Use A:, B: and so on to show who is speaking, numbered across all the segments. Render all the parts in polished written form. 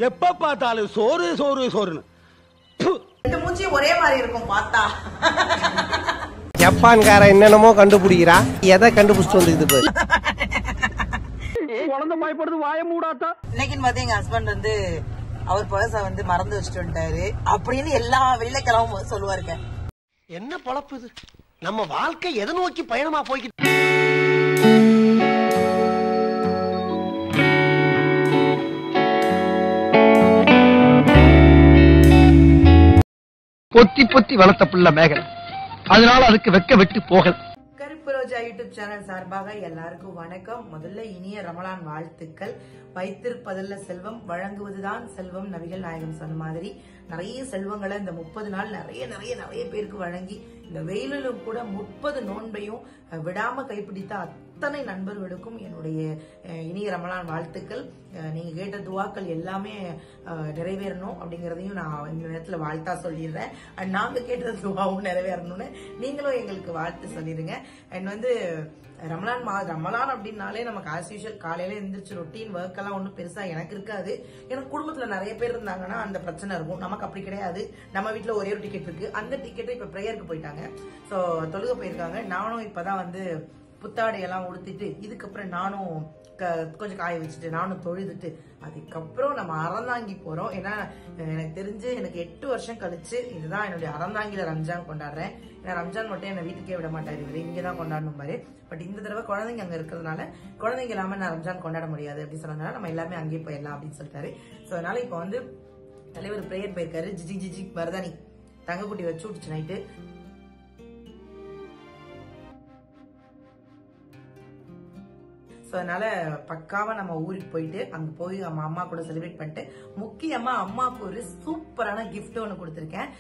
A: எப்ப பார்த்தாலும் சோறு சோறு சோறுன்னு.
B: ரெண்டு மூஞ்சியும் ஒரே மாதிரி இருக்கும் பார்த்தா.
C: ஜப்பான்கார என்னென்னமோ கண்டுபிடிக்கிறா, எதை கண்டுபிடிச்சிட்டு வந்துக்குது.
A: குழந்தை பயப்படுது, வாய மூடாத்தா.
B: இன்னைக்குன்னு பார்த்து எங்க ஹஸ்பண்ட் வந்து அவர் பர்ஸ வந்து மறந்து வச்சுட்டு வந்துட்டாரு அப்படின்னு எல்லா வெள்ளைக்கிழமும் சொல்லுவாருங்க.
C: என்ன பொழப்பு இது? நம்ம வாழ்க்கை எதை நோக்கி பயணமா போய்கிட்டு.
D: பொத்தி பொத்தி வளர்த்த பிள்ளை மேகல், அதனால அதுக்கு வெக்க வெட்டு போகல்.
B: கருப்பு ரோஜா யூடியூப் சேனல் சார்பாக எல்லாருக்கும் வணக்கம். முதல்ல இனிய ரமலான் வாழ்த்துக்கள். வைத்திருப்பதல்ல செல்வம், வழங்குவதுதான் செல்வம். நபிகள் நாயகம் சொன்ன மாதிரி நிறைய செல்வங்களை இந்த 30 நாள் நிறைய நிறைய நிறைய பேருக்கு வழங்கி இந்த வெயிலிலும் கூட 30 நோன்பையும் விடாம கைப்பிடித்த அத்தனை நண்பர்களுக்கும் என்னுடைய இனிய ரமலான் வாழ்த்துக்கள். நீங்க கேட்ட துவாக்கள் எல்லாமே நிறைவேறணும் அப்படிங்கறதையும் நான் இந்த நேரத்துல வாழ்த்தா சொல்லிடுறேன். அண்ட் நாங்க கேட்ட துவாவும் நிறைவேறணும்னு நீங்களும் எங்களுக்கு வாழ்த்து சொல்லிடுங்க. அண்ட் வந்து ரமலான் அப்படின்னாலே நமக்கு ஆஸ் யூஷுவல் காலையில எந்திரிச்சு ரொட்டீன் ஒர்க் எல்லாம் ஒன்றும் பெருசா எனக்கு இருக்காது. எனக்கு குடும்பத்துல நிறைய பேர் இருந்தாங்கன்னா அந்த பிரச்சனை இருக்கும். நமக்கு அப்படி கிடையாது. நம்ம வீட்டுல ஒரே ஒரு டிக்கெட் இருக்கு. அந்த டிக்கெட்டை இப்ப பிரேயருக்கு போயிட்டாங்க, சோ தொழுக போயிருக்காங்க. நானும் இப்பதான் வந்து புத்தாடையெல்லாம் உடுத்திட்டு இதுக்கப்புறம் நானும் கொஞ்சம் காய வச்சுட்டு நானும் தொழுதுட்டு அதுக்கப்புறம் நம்ம அறந்தாங்கி போறோம். ஏன்னா எனக்கு தெரிஞ்சு எனக்கு 8 வருஷம் கழிச்சு இதுதான் என்னுடைய அறந்தாங்கில ரம்ஜான் கொண்டாடுறேன். ஏன்னா ரம்ஜான் மட்டும் என்ன வீட்டுக்கே விட மாட்டாரு, இவரு இங்கதான் கொண்டாடணும் பாரு. பட் இந்த தடவை குழந்தைங்க அங்க இருக்கிறதுனால குழந்தைங்க இல்லாம நான் ரம்ஜான் கொண்டாட முடியாது அப்படின்னு சொன்னதுனால நம்ம எல்லாமே அங்கேயே போயிடலாம் அப்படின்னு சொல்லிட்டாரு. சோ அதனால இப்ப வந்து தலைவர் பிரேயர் போயிருக்காரு. ஜிஜி ஜிஜி மருதானி தங்கக்குட்டி வச்சு விட்டுச்சு நைட்டு. சோ அதனால பக்காவா நம்ம ஊருக்கு போயிட்டு அங்க போய் நம்ம அம்மா கூட செலிப்ரேட் பண்ணிட்டு முக்கியமா அம்மாவுக்கு ஒரு சூப்பரான கிஃப்ட் ஒண்ணு கொடுத்திருக்கேன்.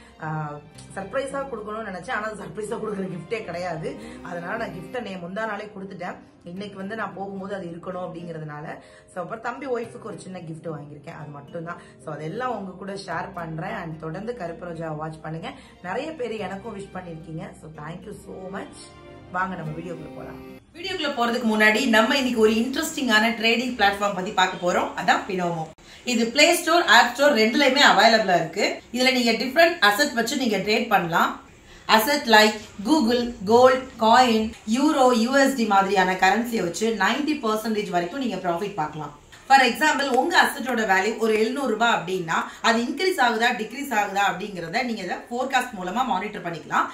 B: சர்ப்ரைஸா கொடுக்கணும்னு நினைச்சேன், ஆனா சர்ப்ரைஸா கொடுக்குற கிஃப்டே கிடையாது. அதனால நான் கிஃப்ட முந்தா நாளே கொடுத்துட்டேன். இன்னைக்கு வந்து நான் போகும்போது அது இருக்கணும் அப்படிங்கறதுனால சோ அப்புறம் தம்பி ஒய்ஃபுக்கு ஒரு சின்ன கிஃப்ட் வாங்கியிருக்கேன், அது மட்டும் தான். சோ அதெல்லாம் உங்க கூட ஷேர் பண்றேன். அண்ட் தொடர்ந்து கருப்பு ரோஜா வாட்ச் பண்ணுங்க. நிறைய பேர் எனக்கும் விஷ் பண்ணிருக்கீங்க. So thank you so much. வாங்க நம்ம வீடியோக்குள்ள போலாம். வீடியோக்குள்ள போறதுக்கு முன்னாடி நம்ம இன்னைக்கு ஒரு இன்ட்ரெஸ்டிங்கான ட்ரேடிங் பிளாட்ஃபார்ம் பத்தி பார்க்க போறோம். அதான் பினோமோ. இது பிளே ஸ்டோர், ஆப் ஸ்டோர் ரெண்டுலயுமே அவைலபிளா இருக்கு. இதுல நீங்க டிஃபரெண்ட் அசெட் வச்சு நீங்க ட்ரேட் பண்ணலாம். Asset like Google, gold, coin, euro, USD மாதிரியான கரன்சியை வச்சு 90% வரைக்கும் நீங்க ப்ராஃபிட் பார்க்கலாம். ஃபார் எக்ஸாம்பிள், உங்க அசெட்டோட வேல்யூ ஒரு 700 ரூபாய் அப்படின்னா அது இன்க்ரீஸ் ஆகுதா டிக்ரீஸ் ஆகுதா அப்படிங்கறத நீங்க ஃபோர்காஸ்ட் மூலமா மானிட்டர் பண்ணிக்கலாம்.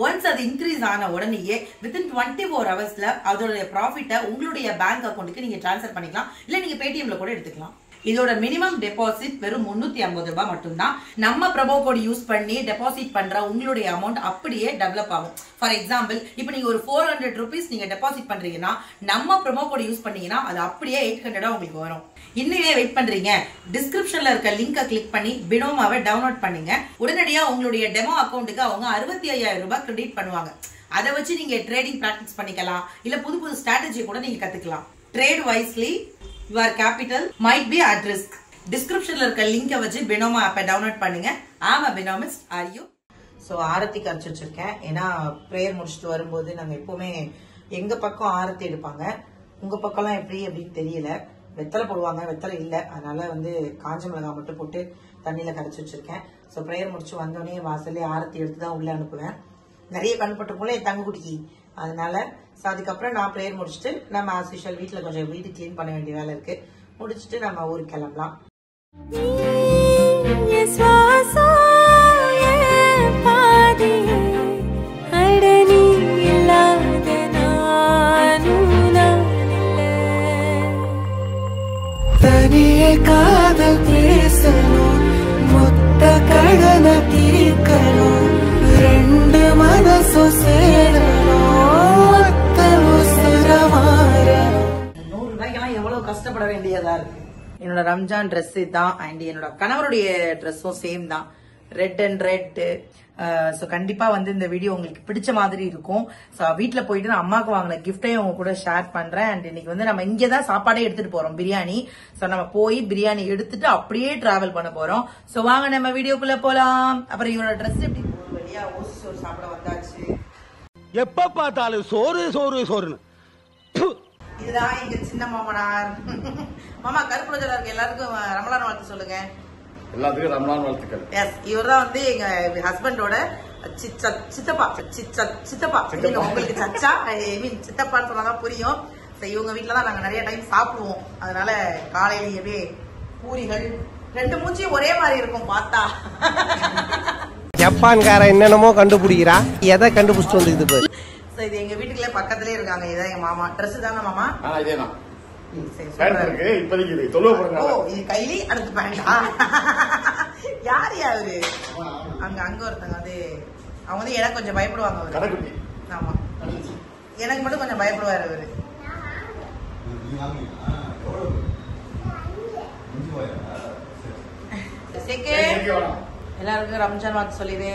B: ஒன்ஸ் அது இன்க்ரீஸ் ஆன உடனேயே வித்தின் 24 ஹவர்ஸ்ல அதோட ப்ராஃபிட்டை உங்களுடைய பேங்க் அக்கௌண்ட்டுக்கு நீங்க டிரான்ஸ்ஃபர் பண்ணிக்கலாம். இல்ல நீங்க பேடிஎம்ல கூட எடுத்துக்கலாம். இதோட மினிமம் டெபாசிட் வெறும் 350 ரூபாய் மட்டும்தான். நம்ம ப்ரோமோ கோட் யூஸ் பண்ணி டெபாசிட் பண்ற உங்களுடைய அமௌண்ட் அப்படியே டெவலப் ஆகும். ஃபார் எக்ஸாம்பிள், இப்போ நீங்க ஒரு 400 rupees நீங்க டெபாசிட் பண்றீங்கன்னா நம்ம ப்ரோமோ கோட் யூஸ் பண்ணீங்கன்னா அது அப்படியே 800 உங்களுக்கு வரும். இன்னுமே வெயிட் பண்றீங்க? டிஸ்கிரிப்ஷன்ல இருக்க லிங்கை கிளிக் பண்ணி பினோமாவை டவுன்லோட் பண்ணுங்க. உடனடியா உங்களுடைய டெமோ அக்கௌண்ட்டுக்கு அவங்க 65,000 ரூபாய் கிரெடிட் பண்ணுவாங்க. அதை வச்சு நீங்க ட்ரேடிங் பிராக்டிஸ் பண்ணிக்கலாம். இல்ல புது புது ஸ்ட்ராட்டஜி கூட நீங்க கத்துக்கலாம். Trade wisely, your capital might be at risk. டிஸ்கிரிப்ஷன்ல இருக்க லிங்கை வச்சு பினோமா ஆப்பை டவுன்லோட் பண்ணுங்க. ஆமா பினோமிஸ்ட் ஆர் யூ. சோ ஆரத்தி கரைச்சு வச்சிருக்கேன். ஏன்னா பிரேயர் முடிச்சுட்டு வரும்போது நாங்க எப்பவுமே எங்க பக்கம் ஆரத்தி எடுப்பாங்க. உங்க பக்கம்லாம் எப்படி அப்படின்னு தெரியல. வெத்தலை போடுவாங்க, வெத்தலை இல்ல. அதனால வந்து காஞ்ச மிளகாய் மட்டும் போட்டு தண்ணியில கரைச்சு வச்சிருக்கேன். சோ பிரேயர் முடிச்சு வந்தோடனே வாசல்ல ஆரத்தி எடுத்துதான் உள்ள அனுப்புவேன். நிறைய கண்பட்டு போல என் தங்க குடிக்கி. அதனால அதுக்கப்புறம் நான் பிரேயர் முடிச்சுட்டு நம்ம ஆஸ் யூஷுவல் வீட்டுல கொஞ்சம் வீடு கிளீன் பண்ண வேண்டிய வேலை இருக்கு. முடிச்சுட்டு நம்ம ஊருக்கு கிளம்பலாம்.
E: தனியே காதல் பேசணும், மொத்த கடன தீர்க்கணும், ரெண்டு மனசும் சேரணும்,
B: 100 ரூபாய்க்கெல்லாம் எவ்வளவு கஷ்டப்பட வேண்டியதா இருக்கு. என்னோட ரம்ஜான் ட்ரெஸ் தான். அண்ட் என்னோட கணவருடைய ட்ரெஸ்ஸும் சேம் தான், ரெட் அண்ட் ரெட். சோ கண்டிப்பா வந்து இந்த வீடியோ உங்களுக்கு பிடிச்ச மாதிரி இருக்கும். சோ வீட்டுல போயிட்டு நான் அம்மாக்கு வாங்கின கிஃப்டையும் உங்க கூட ஷேர் பண்றேன். அண்ட் இன்னைக்கு வந்து நம்ம இங்கதான் சாப்பாடே எடுத்துட்டு போறோம், பிரியாணி. சோ நம்ம போய் பிரியாணி எடுத்துட்டு அப்படியே டிராவல் பண்ண போறோம். சோ வாங்க நம்ம வீடியோக்குள்ள போலாம். அப்புறம் இவனோட ட்ரெஸ் எப்படி ஒரு வழியா ஓசி சோறு சாப்பிட வந்தாச்சு.
A: எப்ப பார்த்தாலும் சோறு சோறு சோறுன்னு.
B: இதுதான் எங்க சின்ன மாமனார். மாமா கருப்பு ரோஜால இருக்க எல்லாருக்கும் ரமலான் வாழ்த்து சொல்லுங்க.
F: எல்லாத்துக்கும் ரமலான் வாழ்த்துக்கள்.
B: எஸ், இவர்தான் வந்து எங்க ஹஸ்பண்டோட சித்தப்பா. உங்களுக்கு சச்சா ஐ மீன் சித்தப்பான்னு சொன்னாதான் புரியும். இவங்க வீட்டுலதான் நாங்க நிறைய டைம் சாப்பிடுவோம். அதனால காலையிலேயே பூரிகள் 2 மூச்சியும் ஒரே மாதிரி இருக்கும் பார்த்தா.
C: ஜப்பான்கார என்னென்னமோ கண்டுபிடிக்கிறா, எதை கண்டுபிடிச்சிட்டு வந்துக்குது.
B: இது எங்க வீட்டுக்குள்ள பக்கத்திலே இருக்காங்க. இதான் எங்க மாமா. ட்ரெஸ் தானே மாமா?
F: இதேதான் இப்போதைக்கு
B: இது கைலி அடுத்து பேண்டா. யாரு அவரு? அங்க ஒருத்தங்க அது அவங்க வந்து எனக்கு கொஞ்சம் பயப்படுவாங்க அவரு. ஆமா, எனக்கு மட்டும் கொஞ்சம் பயப்படுவாரு அவரு. எல்லாருக்கும் ரம்ஜான் வாழ்த்து சொல்லிடு.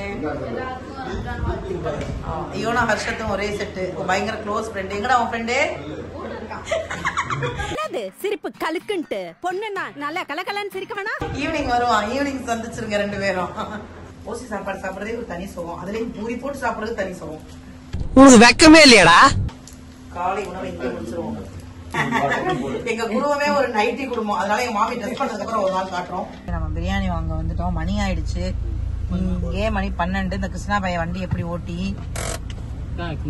B: ஐயோனா ஹர்ஷத்தும் ஒரே செட்டு, பயங்கர க்ளோஸ் ஃப்ரெண்ட். எங்கடா உன் ஃப்ரெண்டு?
G: சிரிப்பு கலுக்குன்ட்டு பொண்ணுன்னா நல்லா கலகலன்னு சிரிக்க வேணாம்.
B: ஈவினிங் வருவான், ஈவினிங் சந்திச்சிருங்க 2 பேரும். ஓசி சாப்பாடு சாப்பிடுறதே ஒரு தனி சுகம். அதுலயும் பூரி போட்டு சாப்பிடுறது தனி சுகம்.
C: உனக்கு வெக்கமே இல்லையாடா?
B: காலை உணவை இங்கே முடிச்சிருவோம். எங்க குடும்பமே ஒரு நைட்டி குடும்பம். அதனால எங்க மாமி ட்ரெஸ் பண்ணதுக்கு அப்புறம் ஒரு நாள் காட்டுறோம். நம்ம பிரியாணி வாங்க வந்துட்டோம். மணி ஆயிடுச்சு. இங்கே மணி 12. இந்த கிருஷ்ணா பையன் வண்டி எப்படி ஓட்டி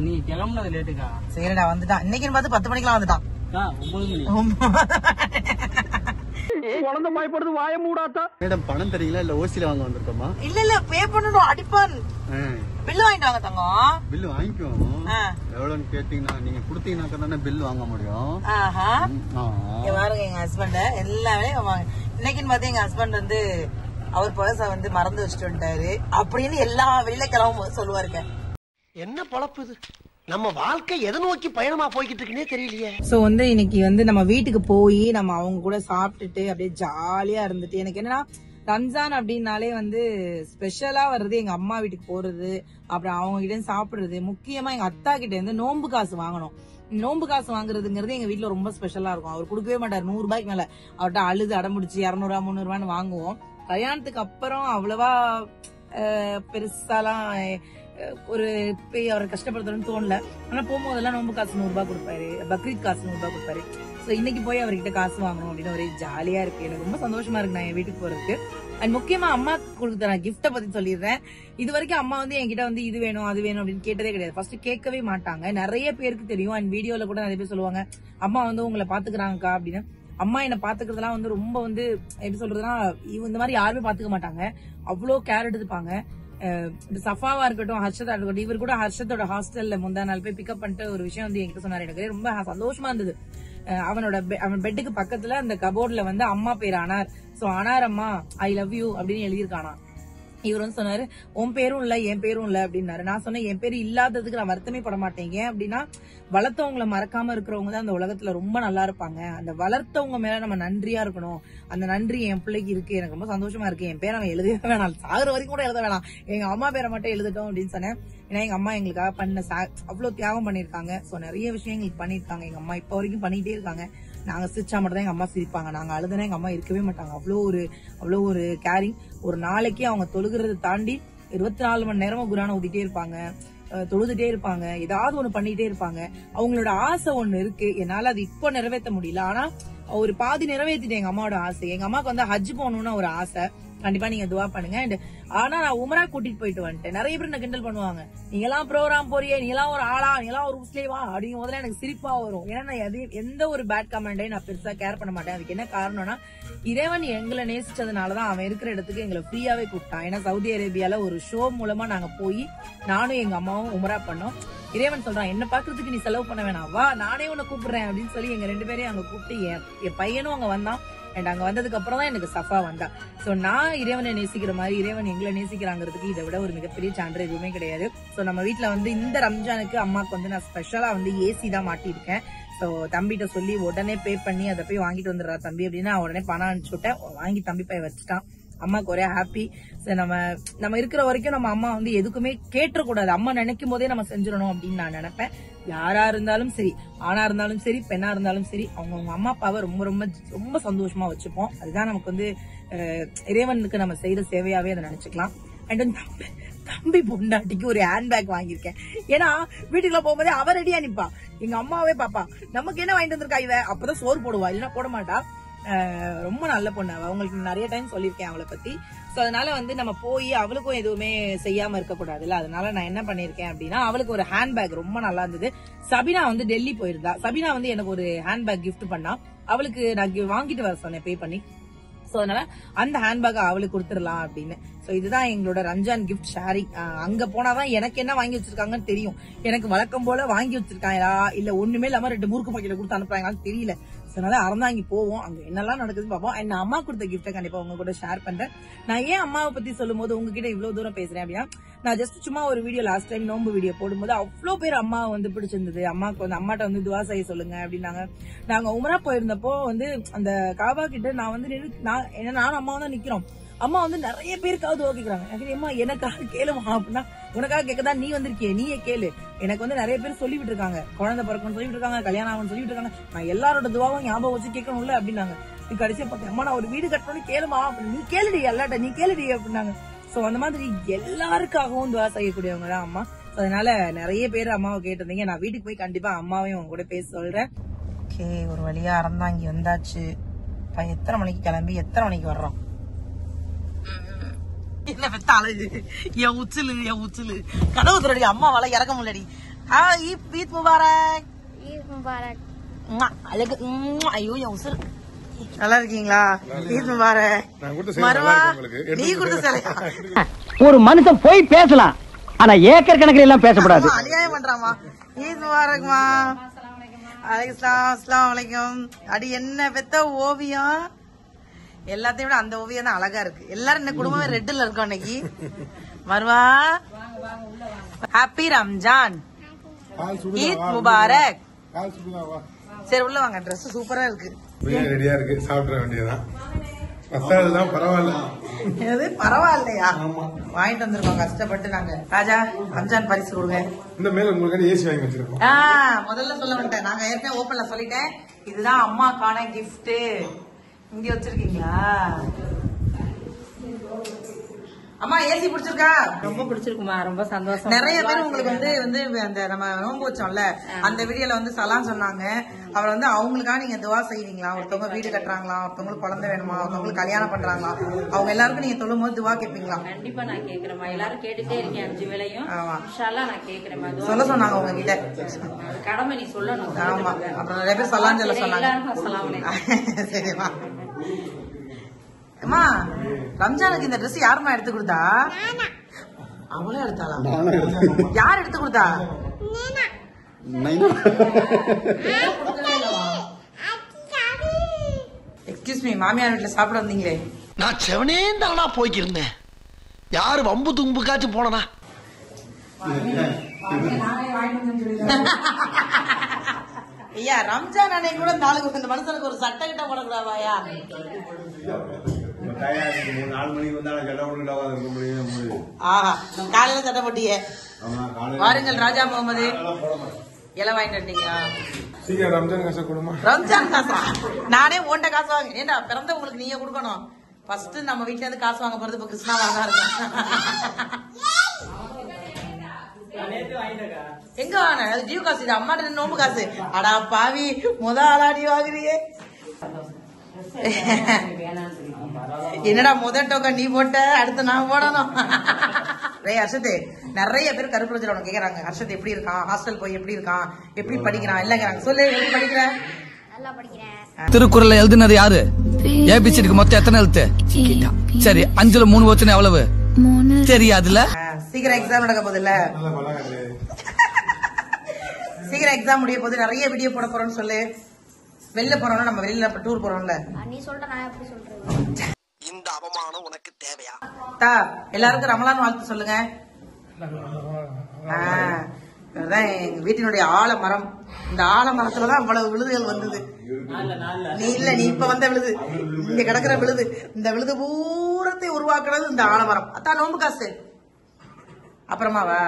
A: நீ கிளம்புனது லேட்டுக்கா?
B: சரிடா வந்துட்டான். இன்னைக்குன்னு பார்த்து 10 மணிக்கெல்லாம் வந்துட்டான்.
A: 9 மணி. குழந்தை பயப்படுது, வாய மூடாத்தா.
F: மேடம் பணம் தரீங்களா இல்ல ஓசில வாங்க வந்திருக்கோமா?
B: இல்ல பே பண்ணணும். அடிப்பான். பில்லு வாங்கிட்டு வாங்க தங்கம்.
F: பில்லு வாங்கிக்குவோம். எவ்வளவுன்னு கேட்டீங்கன்னா நீங்க குடுத்தீங்கன்னாக்கா தானே பில் வாங்க முடியும்.
B: பாருங்க எங்க ஹஸ்பண்ட எல்லாமே இன்னைக்குன்னு பார்த்து எங்க ஹஸ்பண்ட் வந்து அவர் பர்ஸ வந்து மறந்து வச்சுட்டு வந்துட்டாரு அப்படின்னு எல்லா வெளியில கிளம்பும் சொல்லுவாருங்க.
C: என்ன பொழப்பு இது? நம்ம வாழ்க்கை எதை நோக்கி பயணமா போய்கிட்டு இருக்குன்னே தெரியலையே.
B: சோ வந்து இன்னைக்கு வந்து நம்ம வீட்டுக்கு போய் நம்ம அவங்க கூட சாப்பிட்டுட்டு அப்படியே ஜாலியா இருந்துட்டு, எனக்கு என்னன்னா ரம்ஜான் அப்படின்னாலே வந்து ஸ்பெஷலா வர்றது எங்க அம்மா வீட்டுக்கு போறது, அப்புறம் அவங்க கிட்ட சாப்பிடுறது. முக்கியமா எங்க அத்தா கிட்ட இருந்து நோன்பு காசு வாங்கணும். நோன்பு காசு வாங்குறதுங்கிறது எங்க வீட்டுல ரொம்ப ஸ்பெஷலா இருக்கும். அவர் கொடுக்கவே மாட்டார். 100 ரூபாய்க்கு மேல அவர்கிட்ட அழுது அடம்பிடிச்சு 200 ரூபா 300 ரூபான்னு வாங்குவோம். கல்யாணத்துக்கு அப்புறம் அவ்வளவா பெருசாலாம் ஒரு போய் அவரை கஷ்டப்படுத்தணும்னு தோணல. ஆனா போகும்போதெல்லாம் நோன்பு காசு 100 ரூபாய் கொடுப்பாரு, பக்ரீத் காசு 100 ரூபாய் கொடுப்பாரு. சோ இன்னைக்கு போய் அவர்கிட்ட காசு வாங்கணும் அப்படின்னு ஒரே ஜாலியா இருக்கு. எனக்கு ரொம்ப சந்தோஷமா இருக்கு நான் என் வீட்டுக்கு போறதுக்கு. அண்ட் முக்கியமா அம்மா கொடுத்த நான் கிஃப்ட பத்தி சொல்லிடுறேன். இது வரைக்கும் அம்மா வந்து என்கிட்ட வந்து இது வேணும் அது வேணும் அப்படின்னு கேட்டதே கிடையாது. ஃபர்ஸ்ட் கேட்கவே மாட்டாங்க. நிறைய பேருக்கு தெரியும். அண்ட் வீடியோல கூட நிறைய பேர் சொல்லுவாங்க அம்மா வந்து உங்களை பாத்துக்கிறாங்கக்கா அப்படின்னு. அம்மா என்ன பாத்துக்கிறதுலாம் வந்து ரொம்ப வந்து எப்படி சொல்றதுன்னா இந்த மாதிரி யாருமே பாத்துக்க மாட்டாங்க. அவ்வளோ கேர் எடுத்துப்பாங்க. சஃபாவா இருக்கட்டும், ஹர்ஷதா இருக்கட்டும். இவர் கூட ஹர்ஷத்தோட ஹாஸ்டல்ல முந்தா நாள் போய் பிக்கப் பண்ணிட்டு ஒரு விஷயம் வந்து என்கிட்ட சொன்னாரு. எனக்கு ரொம்ப சந்தோஷமா இருந்தது. அவன் பெட்டுக்கு பக்கத்துல அந்த கபோர்ட்ல வந்து அம்மா பேர் அனார். சோ அனார் அம்மா ஐ லவ் யூ அப்படின்னு எழுதியிருக்கானா. இவர் வந்து சொன்னாரு உன் பேரும் இல்ல என் பேரும் இல்ல அப்படின்னாரு. நான் சொன்னேன் என் பேரு இல்லாததுக்கு நான் வருத்தமே பட மாட்டேன். ஏன் அப்படின்னா வளர்த்தவங்களை மறக்காம இருக்கிறவங்க தான் அந்த உலகத்துல ரொம்ப நல்லா இருப்பாங்க. அந்த வளர்த்தவங்க மேல நம்ம நன்றியா இருக்கணும். அந்த நன்றி என் பிள்ளைக்கு இருக்கு. எனக்கு ரொம்ப சந்தோஷமா இருக்கு. என் பேரை அவன் எழுதவே வேணாம், சாகுற வரைக்கும் கூட எழுத வேணாம், எங்க அம்மா பேரை மட்டும் எழுதட்டும் அப்படின்னு சொன்னேன். ஏன்னா எங்க அம்மா எங்களுக்காக பண்ண அவ்வளவு தியாகம் பண்ணிருக்காங்க. சோ நிறைய விஷயங்கள் பண்ணிருக்காங்க. எங்க அம்மா இப்ப வரைக்கும் பண்ணிட்டே இருக்காங்க. நாங்க சிரிச்சா மட்டும் தான் எங்க அம்மா சிரிப்பாங்க. நாங்க அழுதுனா எங்க அம்மா இருக்கவே மாட்டாங்க. அவ்வளவு ஒரு கேரிங். ஒரு நாளைக்கு அவங்க தொழுகிறத தாண்டி 24 மணி நேரமும் குரான ஊதிட்டே இருப்பாங்க, தொழுதுட்டே இருப்பாங்க, ஏதாவது ஒண்ணு பண்ணிட்டே இருப்பாங்க. அவங்களோட ஆசை ஒண்ணு இருக்கு. என்னால அது இப்போ நிறைவேற்ற முடியல. ஆனா ஒரு பாதி நிறைவேற்றிட்டேன் எங்க அம்மாவோட ஆசை. எங்க அம்மாவுக்கு வந்து ஹஜ் போகணும்னு ஒரு ஆசை. கண்டிப்பா நீங்க துவா பண்ணுங்க. ஆனா நான் உமரா கூட்டிட்டு போயிட்டு வந்துட்டேன். நிறைய பேர் என்ன கிண்டல் பண்ணுவாங்க, நீங்க எல்லாம் ப்ரோக்ராம் போறியே, நீ எல்லாம் ஒரு ஆளா, நீ எல்லாம் ஒரு முஸ்லீமா அப்படிங்கும் போதுல எனக்கு சிரிப்பா வரும். ஏன்னா நான் எந்த ஒரு பேட் கமெண்டையும் நான் பெருசா கேர் பண்ண மாட்டேன். அதுக்கு என்ன காரணம்னா இறைவன் எங்களை நேசிச்சதுனாலதான் அவன் இருக்கிற இடத்துக்கு எங்களை ஃப்ரீயாவே கூப்பிட்டான். ஏன்னா சவுதி அரேபியால ஒரு ஷோ மூலமா நாங்க போய் நானும் எங்க அம்மாவும் உமரா பண்ணோம். இறைவன் சொல்றான் என்ன பாக்குறதுக்கு நீ செலவு பண்ண வேணாம், வா நானே உன்னை கூப்பிடுறேன் அப்படின்னு சொல்லி எங்க 2 பேரையும் அங்க கூப்பிட்டு என் பையனும் அங்க வந்தான். அண்ட் அங்க வந்ததுக்கு அப்புறம் தான் எனக்கு சஃபா வந்தா. சோ நான் இறைவனை நேசிக்கிற மாதிரி இறைவன் எங்களை நேசிக்கிறாங்கிறதுக்கு இதை விட ஒரு மிகப்பெரிய சான்று எதுவுமே கிடையாது. சோ நம்ம வீட்டுல வந்து இந்த ரம்ஜானுக்கு அம்மாக்கு வந்து நான் ஸ்பெஷலா வந்து ஏசி தான் மாட்டிருக்கேன். சோ தம்பிகிட்ட சொல்லி உடனே பே பண்ணி அதை போய் வாங்கிட்டு வந்துடுறா தம்பி அப்படின்னா உடனே பணம் அனுப்பிச்சு விட்டேன். வாங்கி தம்பி போய் வச்சுட்டான். அம்மாக்கு ஒரே ஹாப்பி. நம்ம இருக்கிற வரைக்கும் நம்ம அம்மா வந்து எதுக்குமே கேட்டக்கூடாது. அம்மா நினைக்கும் போதே நம்ம செஞ்சிடணும் அப்படின்னு நான் நினைப்பேன். யாரா இருந்தாலும் சரி, ஆணா இருந்தாலும் சரி, பெண்ணா இருந்தாலும் சரி, அவங்க அம்மா அப்பாவை ரொம்ப ரொம்ப ரொம்ப சந்தோஷமா வச்சுப்போம். அதுதான் நமக்கு வந்து இறைவனுக்கு நம்ம செய்யற சேவையாவே அதை நினைச்சுக்கலாம். அண்ட் தம்பி பொண்டாட்டிக்கு ஒரு ஹேண்ட்பேக் வாங்கியிருக்கேன். ஏன்னா வீட்டுக்குள்ள போகும்போதே அவ ரெடியா நிப்பா, எங்க அம்மாவே பாப்பா நமக்கு என்ன வாங்கிட்டு வந்திருக்கா இவ, அப்பதான் சோறு போடுவா, இல்லைன்னா போட மாட்டா. ரொம்ப நல்ல பொண்ணு அவ. உங்களுக்கு நிறைய டைம் சொல்லியிருக்கேன் அவளை பத்தி. சோ அதனால வந்து நம்ம போய் அவளுக்கும் எதுவுமே செய்யாம இருக்க கூடாதுல்ல. அதனால நான் என்ன பண்ணிருக்கேன் அப்படின்னா, அவளுக்கு ஒரு ஹேண்ட்பேக் ரொம்ப நல்லா இருந்தது. சபினா வந்து டெல்லி போயிருந்தா. சபினா வந்து எனக்கு ஒரு ஹேண்ட்பேக் கிஃப்ட் பண்ணா. அவளுக்கு நான் வாங்கிட்டு வர சொன்னேன் பே பண்ணி. சோ அதனால அந்த ஹேண்ட்பேக் அவளுக்கு கொடுத்துடலாம் அப்படின்னு. சோ இதுதான் எங்களோட ரம்ஜான் கிஃப்ட் ஷேரிங். அங்க போனாதான் எனக்கு என்ன வாங்கி வச்சிருக்காங்கன்னு தெரியும். எனக்கு வழக்கம் போல வாங்கி வச்சிருக்காங்களா இல்ல ஒண்ணுமே இல்லாம 2 முறுக்கு பாக்கெட் கொடுத்து அனுப்புறாங்கன்னு தெரியல. அதனால அறந்தாங்கி போவோம், அங்க என்னெல்லாம் நடக்குதுன்னு பாப்போம். என்ன அம்மா கொடுத்த கிஃப்ட்டை கண்டிப்பா உங்க கூட ஷேர் பண்றேன். நான் ஏன் அம்மாவை பத்தி சொல்லும் போது உங்ககிட்ட இவ்வளவு தூரம் பேசுறேன் அப்படின்னா, நான் ஜஸ்ட் சும்மா ஒரு வீடியோ லாஸ்ட் டைம் நோம்பு வீடியோ போடும்போது அவ்வளவு பேர் அம்மா வந்து பிடிச்சிருந்தது. அம்மாக்கு வந்து அம்மாட்ட வந்து துவா செய்ய சொல்லுங்க அப்படின்னாங்க. நாங்க உமரா போயிருந்தப்போ வந்து அந்த காபா கிட்ட நான் வந்து நானும் அம்மாவும் தான் நிக்கிறோம். அம்மா வந்து நிறைய பேருக்காவது ஓகேக்கிறாங்க. அம்மா எனக்காக கேளுமா அப்படின்னா, உனக்காக கேட்கதான் நீ வந்திருக்கிய, நீயே கேளு. எனக்கு வந்து நிறைய பேர் சொல்லிவிட்டு இருக்காங்க, குழந்தை பிறக்கணும்னு சொல்லிட்டு இருக்காங்க, கல்யாணம் ஆகணும்னு சொல்லிட்டு இருக்காங்க. நான் எல்லாரோட துவாவும் ஞாபகம் வச்சு கேட்கணும்ல அப்படின்னாங்க. நீ கடைசியா பார்த்தேன், அம்மா நான் ஒரு வீடு கட்டணும்னு கேளுமா, நீ கேளுடி எல்லாட்ட, நீ கேளுடி அப்படின்னாங்க. சோ அந்த மாதிரி எல்லாருக்காகவும் துவா செய்யக்கூடியவங்க தான் அம்மா. அதனால நிறைய பேர் அம்மாவை கேட்டிருந்தீங்க. நான் வீட்டுக்கு போய் கண்டிப்பா அம்மாவையும் உங்க கூட பேச சொல்றேன். ஓகே, ஒரு வழியா அறந்தாங்கி வந்தாச்சு. எத்தனை மணிக்கு கிளம்பி எத்தனை மணிக்கு வர்றோம்? என்ன பெத்த அழகு, என் உச்சிலு கனவு துறடி அம்மாவால இறக்க முடியலடி. ஈத் முபாரக். அழகு. ஐயோ என் உசுறு. நல்லா இருக்கீங்களா? ஈத் முபாரக். மருவா நீ கொடுத்த சிலையா?
D: ஒரு மனுஷன் போய் பேசலாம், ஆனா ஏக்கர் கணக்கில் எல்லாம் பேசக்கூடாது.
B: அநியாயம் பண்றாமா. ஈத் முபாரக்மா. அஸ்ஸலாமு அலைக்கும். அடி என்ன பெத்த ஓவியம். எல்லாத்தையும் விட அந்த ஓவியம் தான் அழகா இருக்கு. எல்லாரும் இந்த குடும்பமே ரெட்ல இருக்கோம் இன்னைக்கு. வருவா, ஹாப்பி ரம்ஜான், ஈத் முபாரக். சரி உள்ள வாங்க, ட்ரெஸ் சூப்பரா இருக்கு.
H: ரெடியா இருக்கு, சாப்பிட வேண்டியதான். மசாலா பரவாயில்ல.
B: எது பரவாயில்லையா? வாங்கிட்டு வந்திருக்கோம் கஷ்டப்பட்டு நாங்க. ராஜா ரம்ஜான் பரிசு கொடுங்க.
H: இந்த மேல உங்களுக்கு ஏசி வாங்கி வச்சிருக்கோம்.
B: முதல்ல சொல்ல மாட்டேன், நாங்க ஏற்கனவே ஓப்பன்ல சொல்லிட்டேன். இதுதான் அம்மாக்கான கிஃப்ட். இங்க வச்சிருக்கீங்களா? அம்மா ஏசி பிடிச்சிருக்கா?
I: ரொம்ப பிடிச்சிருக்குமா, ரொம்ப சந்தோஷம்.
B: நிறைய பேர் உங்களுக்கு வந்து அந்த நம்ம நோன்பு வச்சோம்ல அந்த வீடியோல வந்து சலாம் சொன்னாங்க. அவர் வந்து அவங்களுக்காக நீங்க துவா செய்வீங்களா? ஒருத்தவங்க வீடு கட்டுறாங்களா, ஒருத்தவங்களுக்கு குழந்தை வேணுமா, ஒருத்தவங்களுக்கு கல்யாணம் பண்றாங்களா, அவங்க எல்லாருக்கும் நீங்க சொல்லும் போது துவா கேட்பீங்களா?
I: கண்டிப்பா நான் கேக்குறேன். எல்லாரும் கேட்டுட்டே இருக்கேன் 5 வேளையும். நான் கேக்குறேன்.
B: சொல்ல சொன்னாங்க உங்ககிட்ட.
I: கடமை நீ சொல்லணும்.
B: ஆமா, அப்புறம் நிறைய பேர் சலாம் சொல்ல சொன்னாங்க. சரிமா. அம்மா ரம்ஜானுக்கு இந்த ட்ரெஸ் யாருமா எடுத்து கொடுத்தா? அவளே எடுத்தாளா? யார் எடுத்து கொடுத்தா? எக்ஸ்கியூஸ் மீ, மாமியார் வீட்டுல சாப்பிட வந்தீங்களே?
C: நான் செவனே தானா போய்க்கிருந்தேன். யாரு வம்பு தும்புக்காச்சும் போனா?
B: ஐயா ரம்ஜான் அன்னைக்கு கூட நாளுக்கு இந்த மனுஷனுக்கு ஒரு சட்டை கிட்ட போடக்கூடாதாயா?
H: 4 மணிக்கு
B: ஆஹா, காலையில சட்டை போட்டியே. வாருங்கள் ராஜா முகமது, இலை வாங்கிட்டு வந்தீங்களா?
H: ரம்ஜான் காசு கொடுமா?
B: ரம்ஜான் காசா? நானே ஓண்ட காசு வாங்க. ஏண்டா பிறந்தவங்களுக்கு நீங்க கொடுக்கணும். ஃபர்ஸ்ட் நம்ம வீட்டுல இருந்து காசு வாங்க போறது இப்ப கிருஷ்ணாவா தான் இருக்கும். எங்க வாங்க டியூ காசு? இது அம்மாட்ட நோம்பு காசு. அடா பாவி, ஆளாடி வாங்குறியே. என்னடா முதல் டோக்கன் நீ போட்ட, அடுத்து நான் போடணும். ஹர்ஷத், நிறைய பேர் கருப்பு ரோஜில உனக்கு கேக்குறாங்க, ஹர்ஷத் எப்படி இருக்கான், ஹாஸ்டல் போய் எப்படி இருக்கான், எப்படி படிக்கிறான் இல்லங்கிறாங்க. சொல்லு, எப்படி படிக்கிற?
D: திருக்குறள் எழுதுனது யாரு? ஏபிசிடிக்கு மொத்தம் எத்தனை எழுத்து? சரி, 5ல 3 வச்சுன்னு எவ்வளவு தெரியாதுல?
B: சீக்கிரம் எக்ஸாம் நடக்க போதில்ல, சீக்கிரம் எக்ஸாம் முடிய போது. நிறைய வீடியோ போட போறோம்னு சொல்லு. வெளில போறோம்னா நம்ம வெளியில டூர் போறோம்ல.
J: நீ சொல்ற, நான் எப்படி சொல்றேன்?
C: இந்த அவமானம் உனக்கு தேவையா?
B: எல்லாருக்கும் ரமலான் வாழ்த்து சொல்லுங்க. எங்க வீட்டினுடைய ஆலமரம். இந்த ஆலமரத்துலதான் அவ்வளவு விழுதுகள் வந்தது. நீ இல்ல, நீ இப்ப வந்த விழுது, இங்க கிடக்குற விழுது, இந்த விழுது பூரத்தை உருவாக்குறது இந்த ஆலமரம். அதான் நோம்பு காசு. அப்புறமாவா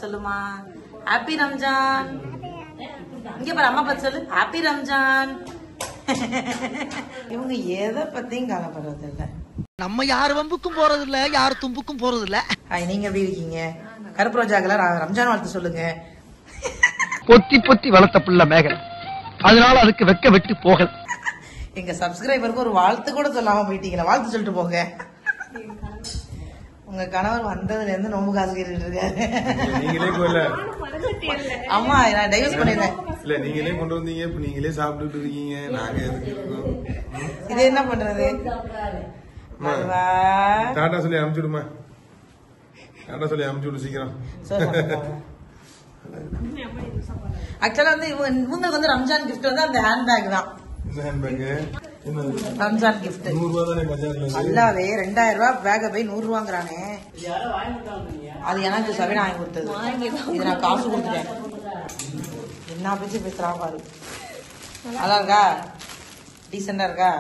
B: பார்த்து சொல்லுமா. ஹாப்பி ரம்ஜான். இங்க பாரு அம்மா பார்த்து சொல்லு. ஹாப்பி ரம்ஜான். இவங்க எதை பத்தியும் கவலைப்படுறது இல்ல.
C: நம்ம யார் வம்புக்கும் போறது இல்ல, யார் தும்புக்கும் போறது இல்ல.
B: நீங்க எப்படி இருக்கீங்க? கருப்பு ரோஜாக்கெல்லாம் ரம்ஜான் வாழ்த்து சொல்லுங்க.
C: பொத்தி பொத்தி வளர்த்த பிள்ளை மேகல், அதனால அதுக்கு வெக்க வெட்டு போகல.
B: எங்க சப்ஸ்கிரைபருக்கு ஒரு வாழ்த்து கூட சொல்லாம போயிட்டீங்களா? வாழ்த்து சொல்லிட்டு போங்க. உங்க கணவர் வந்ததுல இருந்து நோம்பு காசு கேட்டுட்டு இருக்காரு. அம்மா நான் டைவர்ஸ் பண்ணிடுறேன்.
H: இல்ல நீங்களே கொண்டு வந்தீங்க, இப்ப நீங்களே சாப்பிட்டுட்டு இருக்கீங்க. நாங்க எதுக்கு இருக்கோம்?
B: இது என்ன பண்றது?
H: டாடா சொல்லி அனுப்பிச்சுடுமா. டாடா சொல்லி அனுப்பிச்சுடு சீக்கிரம்.
B: ஆக்சுவலா வந்து இவங்களுக்கு வந்து ரம்ஜான் கிஃப்ட் வந்து அந்த ஹேண்ட்பேக் தான். ரம்ஜான் கிஃப்ட்
H: 100 ரூபாய் தானே பஜார்ல.
B: நல்லாவே 2000 ரூபாய் பேக போய் 100 ரூபாங்கிறானே. அது எனக்கு சவினா வாங்கி கொடுத்தது. இது நான் காசு கொடுத்துட்டேன். என்ன பேச்சு பேசுறா பாரு. நல்லா இருக்கா? டீசெண்டா இருக்கா?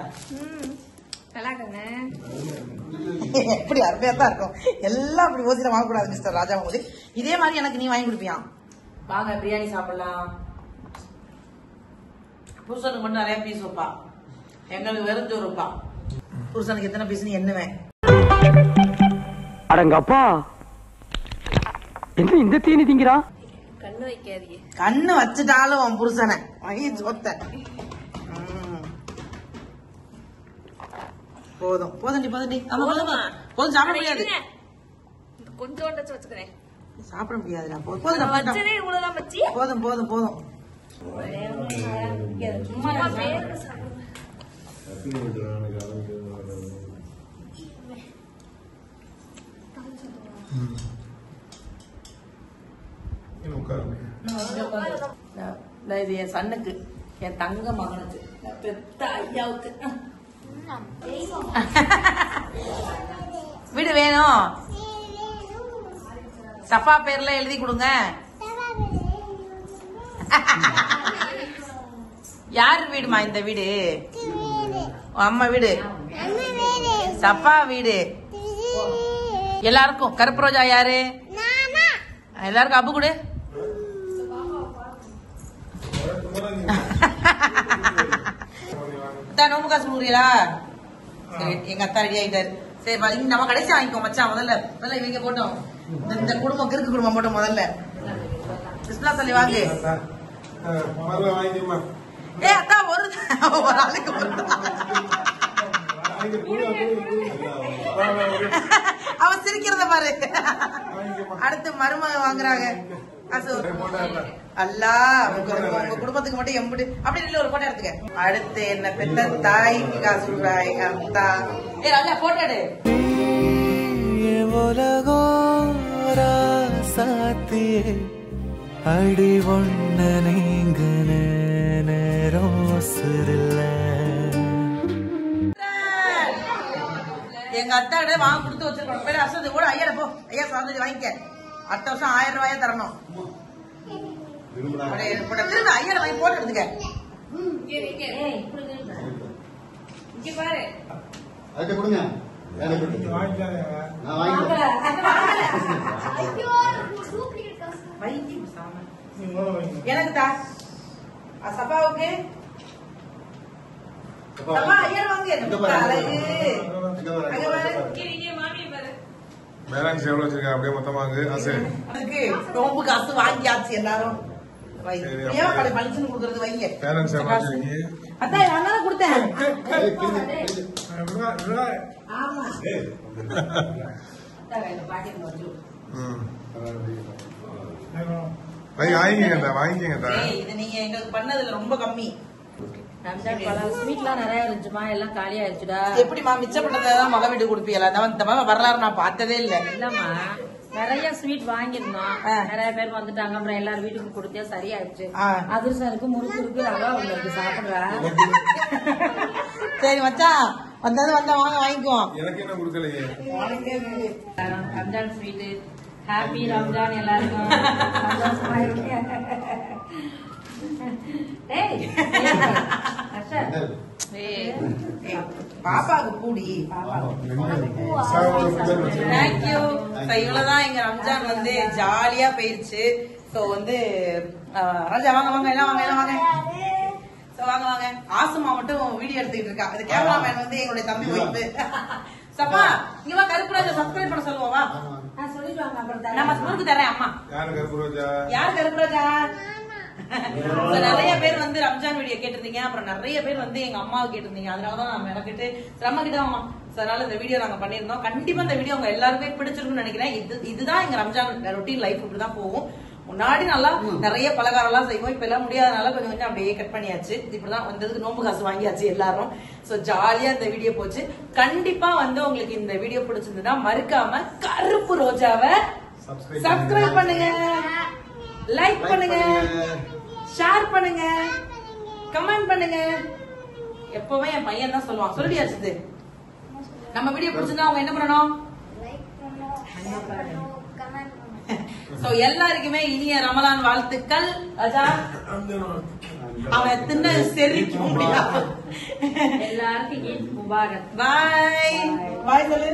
B: எப்படி அருமையா தான் இருக்கும். எல்லாம் அப்படி ஓசில வாங்க கூடாது மிஸ்டர் ராஜா. போது இதே மாதிரி எனக்கு நீ வாங்கி கொடுப்பியா? வாங்க பிரியாணி சாப்பிடலாம். புருஷனுக்கு மட்டும் நிறைய பீஸ் வைப்பா, எங்களுக்கு வெறும் சோறு வைப்பா. புருஷனுக்கு எத்தனை பீஸ் எண்ணுவேன்.
C: அடங்கப்பா, என்ன இந்த தீனி திங்கிறா?
I: கண்ணு வைக்காதீங்க.
B: கண்ணு வச்சுட்டாலும் உன் புருஷனை வகி சோத்த. போதும் போதும் போதும். போதும் சாப்பிட முடியாது.
I: கொஞ்சோண்டு வச்சுக்கிறேன்.
B: சாப்பிட முடியாதுடா. போதும் போதும் போதும். இது என் சன்னுக்கு, என் தங்க மகனுக்கு, பெத்த ஐயாவுக்கு வீடு வேணும். சஃபா பேர்ல எழுதி கொடுங்க. யாரு வீடுமா இந்த வீடு? அம்மா வீடு, சஃபா வீடு. எல்லாருக்கும் கருப்பு ரோஜா யாரு? எல்லாருக்கும் அப்பு கொடு. நோம்பு காசு கொடுக்குறீங்களா? சரி, எங்க அத்தா ரெடி ஆயிட்டாரு. சரி நம்ம கடைசி வாங்கிக்கோ மச்சான். முதல்ல இவங்க போட்டோம். இந்த குடும்பம் கிறுக்கு குடும்பம் போட்டோம். முதல்ல பிஸ்மில்லா சொல்லி வாங்கு. அத்தா ஒரு ஆளுக்கு அவ சிரிக்கிறத பாரு. அடுத்து மருமக வாங்குறாங்க. அல்லா உங்க குடும்பத்துக்கு மட்டும் எம்பிட்டு அப்படி இல்ல. ஒரு போட்டோ எடுத்துக்க. அடுத்து என்ன பெத்த தாய் காசு எங்க அத்தா. நல்லா போட்டோ எடு.
E: சாத்தியே அடி ஒண்ணு நீங்க
B: எங்க அத்தாட வாங்க கொடுத்து வச்சிருக்கோம். பேர் அசது கூட ஐயா போ. ஐயா சாந்ததி வாங்கிக்க. அடுத்த வருஷம் 1000 ரூபாயா தரணும். திரும்ப ஐயா வாங்கி போட்டு எடுத்துக்க.
F: அதுக்கு கொடுங்க.
B: எனக்கு தான் சபாவுக்கு ஐயா வாங்க.
H: பேலன்ஸ் எவ்வளவு வச்சிருக்கா? அப்படியே மொத்தமா
B: நோம்பு காசு வாங்கியாச்சு எல்லாரும். பளிச்சுன்னு கொடுக்கறது வைங்க.
H: பேலன்ஸ் எவ்வளவு வச்சிருக்கீங்க?
B: அதான் நான் தானே கொடுத்தேன்.
H: வாங்கிக்கங்க.
B: இது நீங்க எங்களுக்கு பண்ணதுல ரொம்ப கம்மி.
I: ஸ்வீட்லாம் நிறைய இருந்துச்சுமா, எல்லாம் காலியா ஆயிடுச்சுடா.
B: எப்படிமா மிச்சப்பட்டதான் மக வீட்டு கொடுப்பீங்களா? இந்த மாதிரி வரலாறு நான் பார்த்ததே இல்ல.
I: இல்லம்மா, நிறைய ஸ்வீட் வாங்கிருந்தோம். நிறைய பேர் வந்துட்டாங்க. அப்புறம் எல்லாரும் வீட்டுக்கு கொடுத்தே சரியாயிடுச்சு. அதிர்ஷ்டம் இருக்கு, முறுக்கு இருக்கு, ரவா ஒண்ணு இருக்கு. சாப்பிடுறா?
B: சரி மச்சான், வந்தது வந்தா வாங்க வாங்கிக்குவோம்.
H: எனக்கு என்ன கொடுக்கலையே?
I: ரம்ஜான் ஸ்வீட். ஹாப்பி ரம்ஜான் எல்லாருக்கும்.
B: பாப்பாக்கு பூடி. தேங்க்யூ. இவ்வளவுதான் எங்க ரம்ஜான் வந்து ஜாலியா போயிருச்சு. சோ வந்து ராஜா வாங்க வாங்க எல்லாம் வாங்க எல்லாம் வாங்க. சோ வாங்க வாங்க. ஆசுமா மட்டும் வீடியோ எடுத்துக்கிட்டு இருக்கா. அது கேமராமேன் வந்து எங்களுடைய தம்பி ஒய்ஃபு. சப்பா இங்க வா, கருப்புராஜா சப்ஸ்கிரைப் பண்ண சொல்லுவோமா?
I: சொல்லிடுவாங்க அப்புறம்
B: நம்ம ஸ்கூலுக்கு தரேன் அம்மா.
H: யாரு கருப்புராஜா?
B: யார் கருப்புராஜா? நிறைய பேர் வந்து ரம்ஜான் வீடியோ கேட்டிருந்தீங்க. அப்புறம் நிறைய பேர் வந்து எங்க அம்மாவை கேட்டிருந்தீங்க. அதனாலதான் நம்ம எனக்கிட்டு அம்மா கிட்ட அம்மா. அதனால இந்த வீடியோ நாங்க பண்ணிருந்தோம். கண்டிப்பா இந்த வீடியோ உங்க எல்லாருமே பிடிச்சிருக்கும்னு நினைக்கிறேன். இதுதான் எங்க ரம்ஜான் ரொட்டீன் லைஃப் இப்படிதான் போகும். முன்னாடி நல்லா நிறைய பலகாரம் எல்லாம் செய்வோம். இப்ப எல்லாம் முடியாதனால கொஞ்சம் கொஞ்சம் அப்படியே கட் பண்ணியாச்சு. இப்படிதான் வந்ததுக்கு நோம்பு காசு வாங்கியாச்சு எல்லாரும். சோ ஜாலியா இந்த வீடியோ போச்சு. கண்டிப்பா வந்து உங்களுக்கு இந்த வீடியோ பிடிச்சிருந்தா மறக்காம கருப்பு ரோஜாவை சப்ஸ்கிரைப் பண்ணுங்க, லைக் பண்ணுங்க, ஷேர் பண்ணுங்க, கமெண்ட் பண்ணுங்க. எப்பவுமே என் பையன் தான் சொல்லுவான். சொல்லியாச்சு. நம்ம வீடியோ பிடிச்சிருந்தா அவங்க என்ன பண்ணணும்? சோ எல்லாருக்குமே இனிய ரமலான் வாழ்த்துக்கள். ராஜா அவன் தின்ன செரிக்க முடியாது.
I: எல்லாருக்கும் ஈத் முபாரக்.
B: பாய் பாய் சொல்லு.